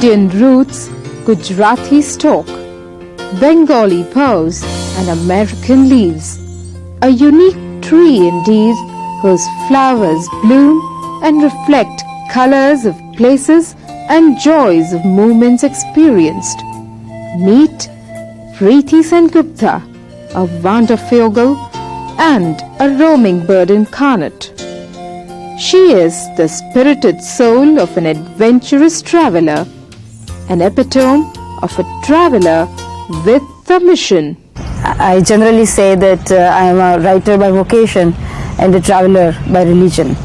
Indian roots, Gujarati stock, Bengali pose and American leaves. A unique tree indeed, whose flowers bloom and reflect colors of places and joys of moments experienced. Meet Preety Sengupta, a wandervogel and a roaming bird incarnate. She is the spirited soul of an adventurous traveler, an epitome of a traveler with a mission. I generally say that I am a writer by vocation and a traveler by religion.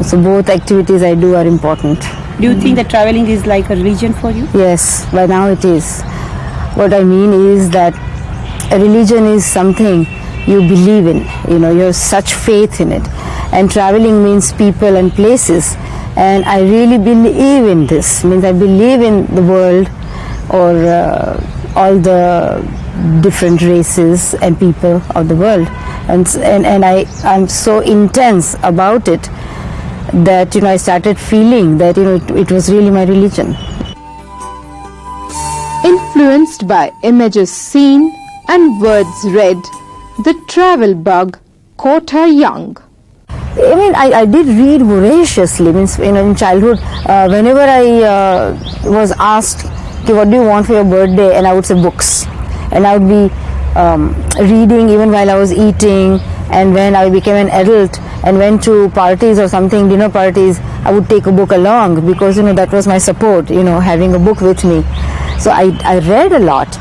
So both activities I do are important. Do you think that traveling is like a religion for you? Yes, by now it is. What I mean is that a religion is something you believe in. You have such faith in it. And traveling means people and places. And I really believe in this. Means I believe in the world, or all the different races and people of the world. And I'm so intense about it that I started feeling that it was really my religion. Influenced by images seen and words read, the travel bug caught her young. I did read voraciously. Means in childhood, whenever I was asked, okay, what do you want for your birthday, and I would say books, and I would be reading even while I was eating. And when I became an adult and went to parties or something, dinner parties, I would take a book along because that was my support, having a book with me. So I read a lot.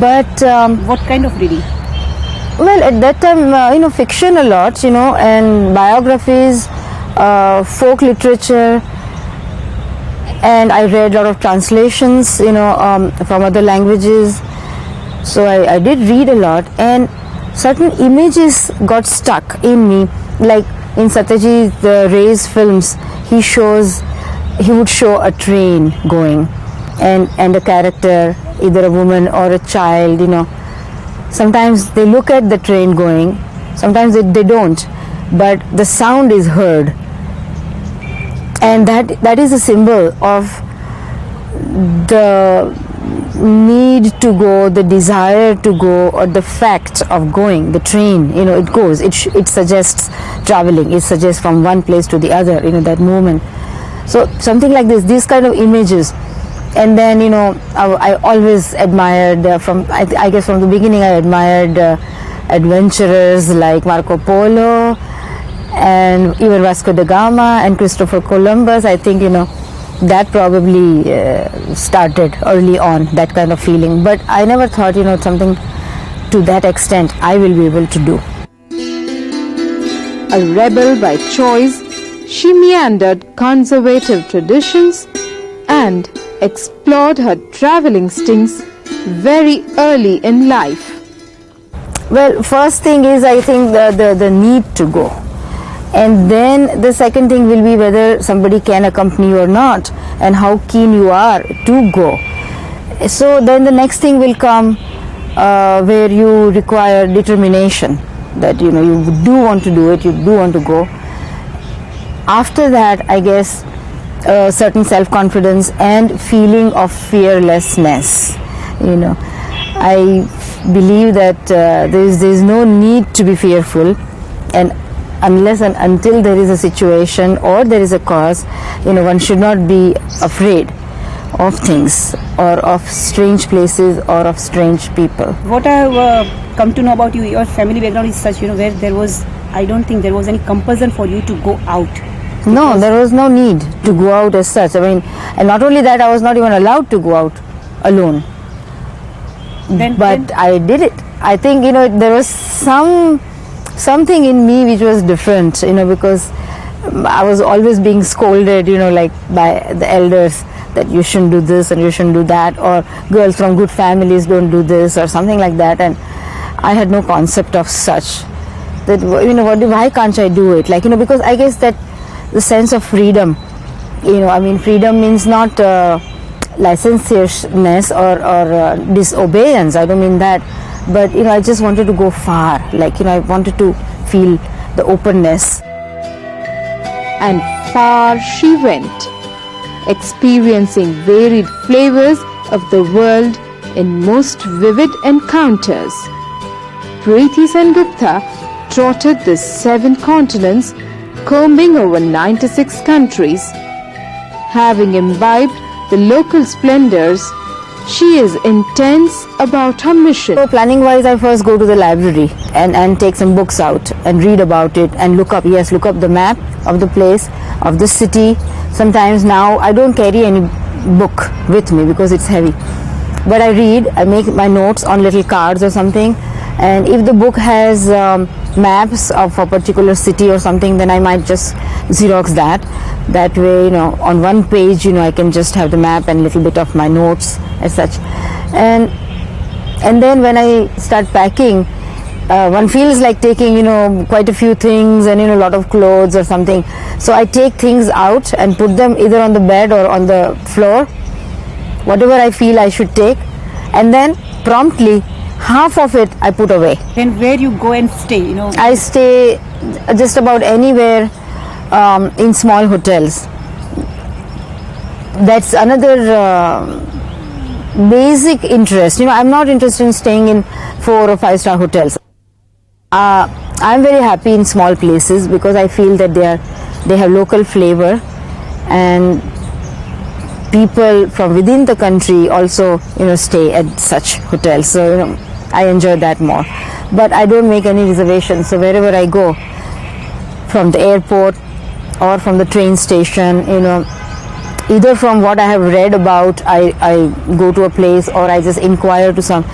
But what kind of reading? Well, at that time, fiction a lot, and biographies, folk literature, and I read a lot of translations, from other languages. So I did read a lot, and certain images got stuck in me. Like in Satyajit Ray's films, he would show a train going, and a character, either a woman or a child, Sometimes they look at the train going, sometimes they don't, but the sound is heard. And that is a symbol of the need to go, the desire to go, or the fact of going. The train, it goes, it suggests traveling, it suggests from one place to the other, that movement. So something like this, these kind of images. And then, I always admired, I guess from the beginning, I admired adventurers like Marco Polo and even Vasco da Gama and Christopher Columbus. I think, that probably started early on, that kind of feeling. But I never thought, something to that extent I will be able to do. A rebel by choice, she meandered conservative traditions and explored her travel instincts very early in life. Well, first thing is, I think, the need to go. And then the second thing will be whether somebody can accompany you or not, and how keen you are to go. So then the next thing will come where you require determination, that you do want to do it, you do want to go. After that, I guess, certain self-confidence and feeling of fearlessness. I believe that there is no need to be fearful, and unless and until there is a situation or there is a cause, one should not be afraid of things or of strange places or of strange people. What I have come to know about you, your family background is such, where I don't think there was any compulsion for you to go out. No, there was no need to go out as such. And not only that, I was not even allowed to go out alone. But I did it. I think, there was something in me which was different, because I was always being scolded, like by the elders, that you shouldn't do this and you shouldn't do that, or girls from good families don't do this, or something like that. And I had no concept of such. That, why can't I do it? Because I guess that the sense of freedom, freedom means not licentiousness or disobedience. I don't mean that, but I just wanted to go far. I wanted to feel the openness. And far she went. experiencing varied flavors of the world in most vivid encounters. Preety Sengupta trotted the 7 continents, combing over 96 countries. Having imbibed the local splendors, she is intense about her mission. So planning wise, I first go to the library and take some books out and read about it and look up the map of the place, of the city. Sometimes now I don't carry any book with me because it's heavy. But I read, I make my notes on little cards or something. And if the book has maps of a particular city or something, then I might just Xerox that. That way, on one page, I can just have the map and little bit of my notes as such. And then when I start packing, one feels like taking, quite a few things and, a lot of clothes or something. So I take things out and put them either on the bed or on the floor, whatever I feel I should take. And then promptly, half of it I put away. Then where you go and stay, I stay just about anywhere in small hotels. That's another basic interest. I'm not interested in staying in 4 or 5 star hotels. I'm very happy in small places because I feel that they have local flavor, and people from within the country also stay at such hotels. So I enjoy that more. But I don't make any reservations. So wherever I go, from the airport or from the train station, either from what I have read about, I go to a place, or I just inquire to some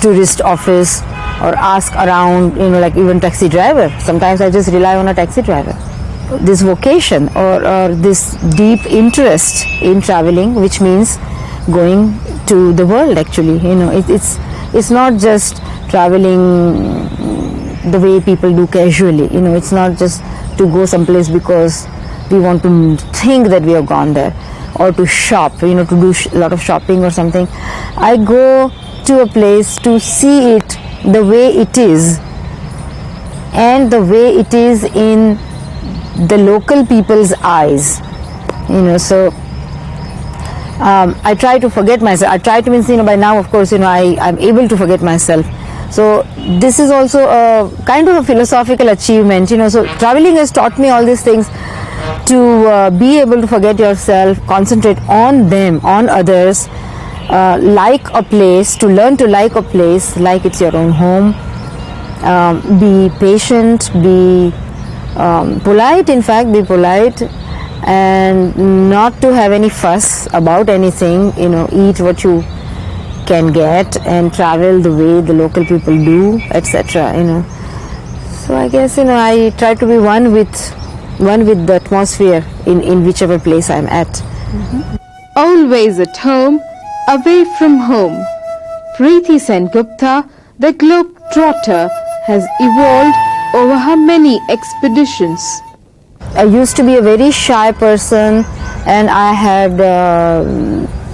tourist office or ask around, like even taxi driver. Sometimes I just rely on a taxi driver. This vocation or this deep interest in traveling, which means going to the world actually, it's not just traveling the way people do casually, it's not just to go someplace because we want to think that we have gone there, or to shop, to do a lot of shopping or something. I go to a place to see it the way it is, and the way it is in the local people's eyes, so I try to forget myself. I try to means, by now, of course, I'm able to forget myself. So this is also a kind of a philosophical achievement, so traveling has taught me all these things, to be able to forget yourself, concentrate on them, on others, like a place, to learn to like a place like it's your own home, be patient, be polite, in fact, be polite, and not to have any fuss about anything, eat what you can get and travel the way the local people do, etc. So I guess I try to be one with the atmosphere in whichever place I'm at. Mm-hmm. Always at home, away from home, Preety Sengupta, the globetrotter, has evolved over her many expeditions. I used to be a very shy person, and I had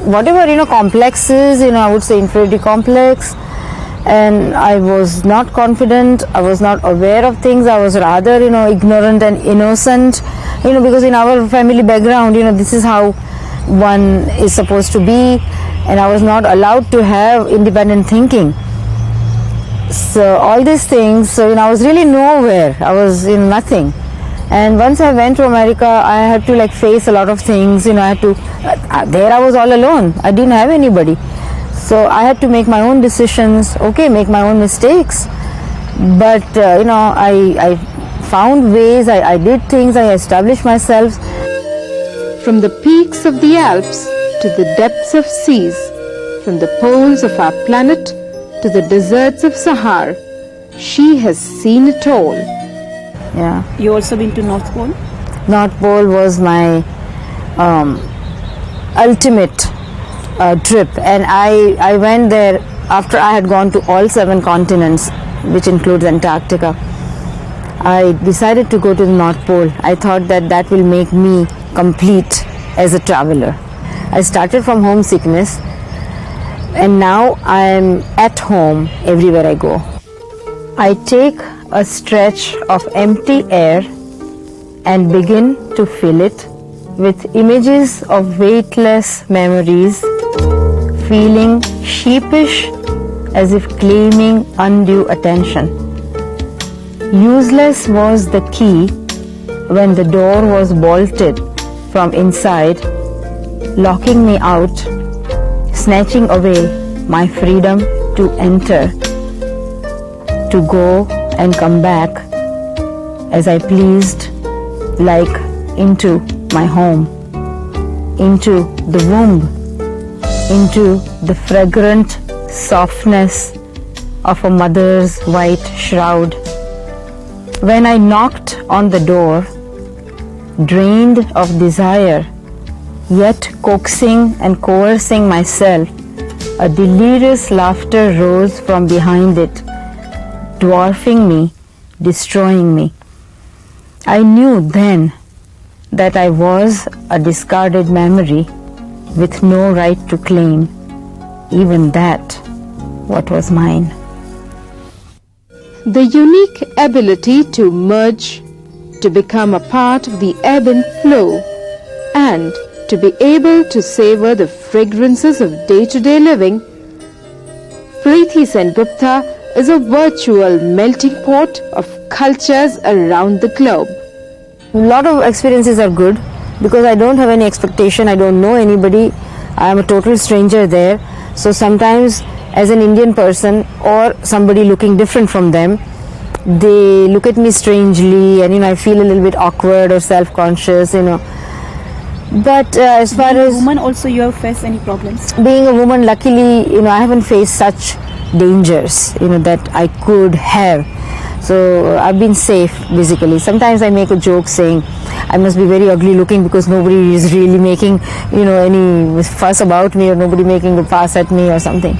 whatever complexes, I would say inferiority complex, and I was not confident, I was not aware of things, I was rather ignorant and innocent, because in our family background, this is how one is supposed to be, and I was not allowed to have independent thinking. So all these things, so I was really nowhere, I was nothing. And once I went to America, I had to face a lot of things, I had to, there I was all alone, I didn't have anybody. So I had to make my own decisions, make my own mistakes. But, I found ways, I did things, I established myself. From the peaks of the Alps to the depths of seas, from the poles of our planet to the deserts of Sahara, she has seen it all. Yeah. You also been to North Pole? North Pole was my ultimate trip, and I went there after I had gone to all 7 continents, which includes Antarctica. I decided to go to the North Pole. I thought that will make me complete as a traveler. I started from homesickness, and now I'm at home everywhere I go. I take a stretch of empty air and begin to fill it with images of weightless memories, feeling sheepish as if claiming undue attention. Useless was the key when the door was bolted from inside, locking me out, snatching away my freedom to enter, to go and come back as I pleased, like into my home, into the womb, into the fragrant softness of a mother's white shroud. When I knocked on the door, drained of desire, yet coaxing and coercing myself, a delirious laughter rose from behind it, dwarfing me, destroying me. I knew then that I was a discarded memory with no right to claim even that what was mine. The unique ability to merge, to become a part of the ebb and flow, and to be able to savor the fragrances of day-to-day living, Preety Sengupta is a virtual melting pot of cultures around the globe. A lot of experiences are good because I don't have any expectation, I don't know anybody, I am a total stranger there. So sometimes as an Indian person or somebody looking different from them, they look at me strangely and I feel a little bit awkward or self-conscious, But as far Being as a woman also, you have faced any problems? being a woman, luckily, I haven't faced such dangers, that I could have. So I've been safe basically. Sometimes I make a joke saying I must be very ugly looking because nobody is really making, any fuss about me or nobody making a fuss at me or something.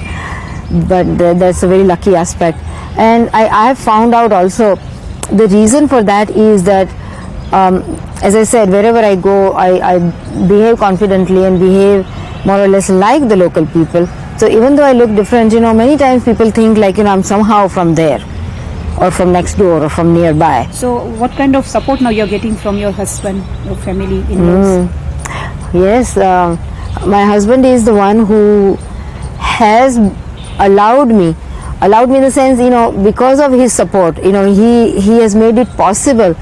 But that's a very lucky aspect. And I have found out also the reason for that is that as I said, wherever I go, I behave confidently and behave more or less like the local people. So even though I look different, many times people think like, I'm somehow from there or from next door or from nearby. So what kind of support now you're getting from your husband, your family, in-laws? Yes, my husband is the one who has allowed me in the sense, because of his support, he has made it possible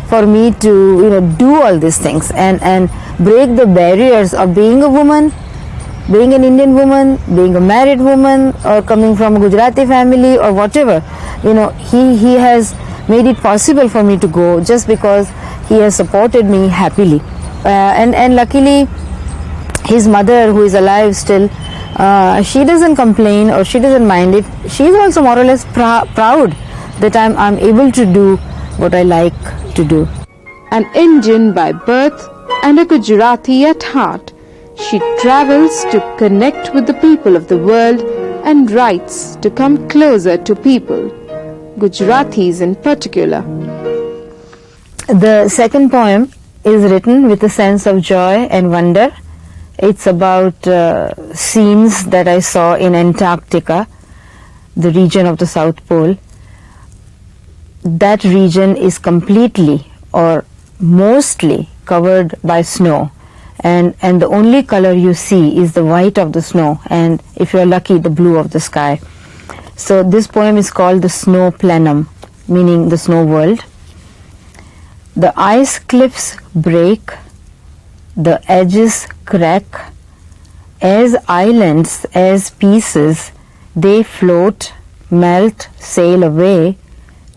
for me to, do all these things and break the barriers of being a woman, being an Indian woman, being a married woman, or coming from a Gujarati family or whatever. He has made it possible for me to go just because he has supported me happily. And luckily, his mother, who is alive still, she doesn't complain or she doesn't mind it. She is also more or less proud that I'm able to do what I like to do. An Indian by birth and a Gujarati at heart, she travels to connect with the people of the world and writes to come closer to people, Gujaratis in particular. The second poem is written with a sense of joy and wonder. It's about scenes that I saw in Antarctica, the region of the South Pole. That region is completely or mostly covered by snow, and the only color you see is the white of the snow, and if you're lucky, the blue of the sky. So this poem is called the Snow Plenum, meaning the snow world. The ice cliffs break, the edges crack, as islands, as pieces, they float, melt, sail away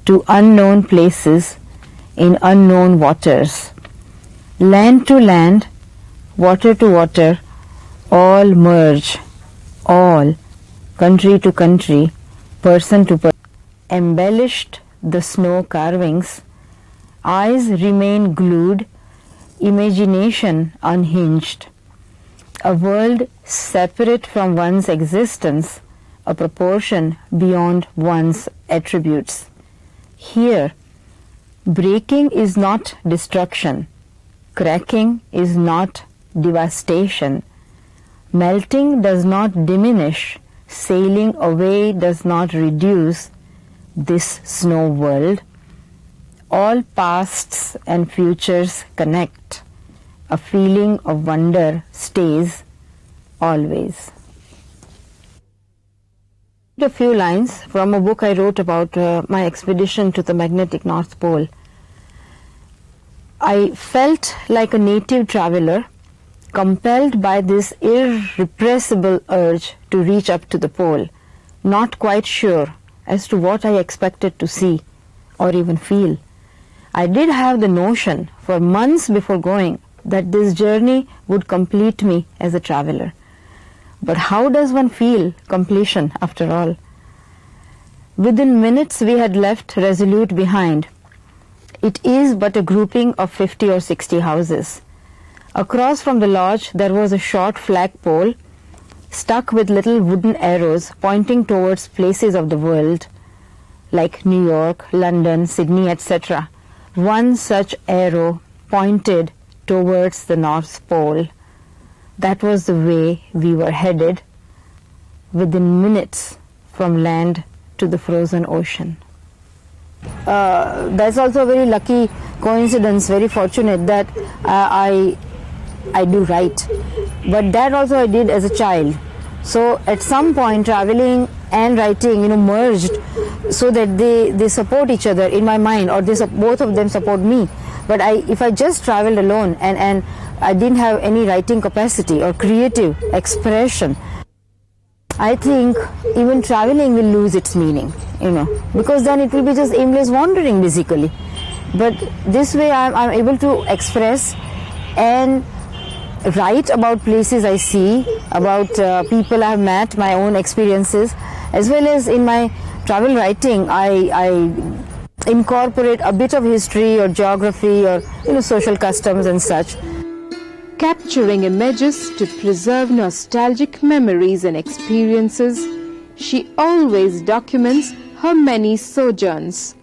to unknown places in unknown waters. Land to land, water to water, all merge, all, country to country, person to person. Embellished the snow carvings, eyes remain glued, imagination unhinged. A world separate from one's existence, a proportion beyond one's attributes. Here, breaking is not destruction, cracking is not devastation, melting does not diminish, sailing away does not reduce this snow world. All pasts and futures connect, a feeling of wonder stays always. A few lines from a book I wrote about my expedition to the magnetic North Pole. I felt like a native traveler, compelled by this irrepressible urge to reach up to the pole, not quite sure as to what I expected to see or even feel. I did have the notion for months before going that this journey would complete me as a traveler. But how does one feel completion after all? Within minutes we had left Resolute behind. It is but a grouping of 50 or 60 houses. Across from the lodge there was a short flagpole stuck with little wooden arrows pointing towards places of the world like New York, London, Sydney, etc. One such arrow pointed towards the North Pole. That was the way we were headed, within minutes from land to the frozen ocean. That's also a very lucky coincidence, very fortunate that I do write. But that also I did as a child. So at some point traveling and writing, merged so that they support each other in my mind, or both of them support me. But if I just traveled alone and I didn't have any writing capacity or creative expression, I think even traveling will lose its meaning, because then it will be just aimless wandering basically. But this way I'm able to express and write about places I see, about people I have met, my own experiences, as well as in my travel writing I incorporate a bit of history or geography or social customs and such. Capturing images to preserve nostalgic memories and experiences, she always documents her many sojourns.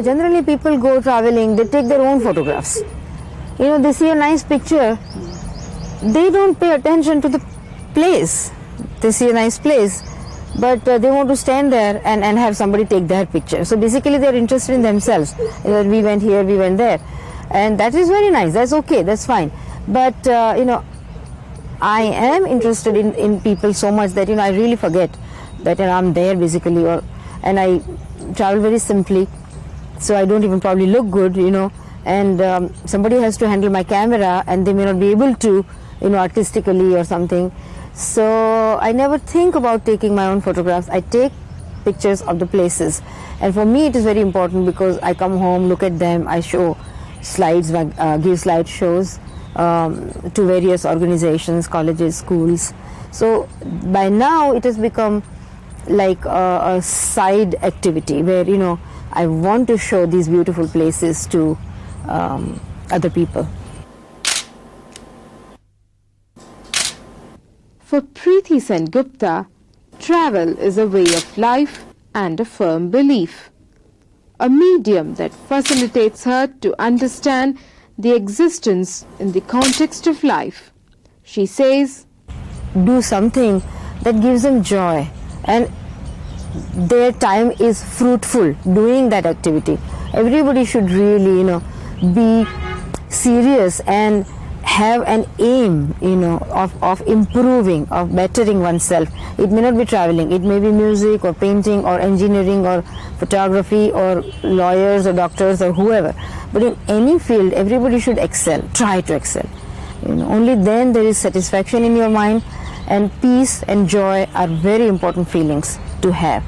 Generally people go traveling, they take their own photographs. They see a nice picture, they don't pay attention to the place. They see a nice place, but they want to stand there and have somebody take their picture. So basically they're interested in themselves. We went here, we went there. And that is very nice, that's okay, that's fine. But I am interested in people so much that I really forget that I'm there basically, and I travel very simply, so I don't even probably look good, and somebody has to handle my camera and they may not be able to, artistically or something. So I never think about taking my own photographs. I take pictures of the places, and for me it is very important because I come home, look at them, I show slides, give slide shows to various organizations, colleges, schools. So by now it has become like a side activity where I want to show these beautiful places to other people. For Preety Sengupta, travel is a way of life and a firm belief, a medium that facilitates her to understand the existence in the context of life. She says, do something that gives them joy and their time is fruitful doing that activity. Everybody should really, be serious and have an aim, of improving, of bettering oneself. It may not be traveling, it may be music or painting or engineering or photography or lawyers or doctors or whoever. But in any field, everybody should excel, try to excel. Only then there is satisfaction in your mind, and peace and joy are very important feelings to have.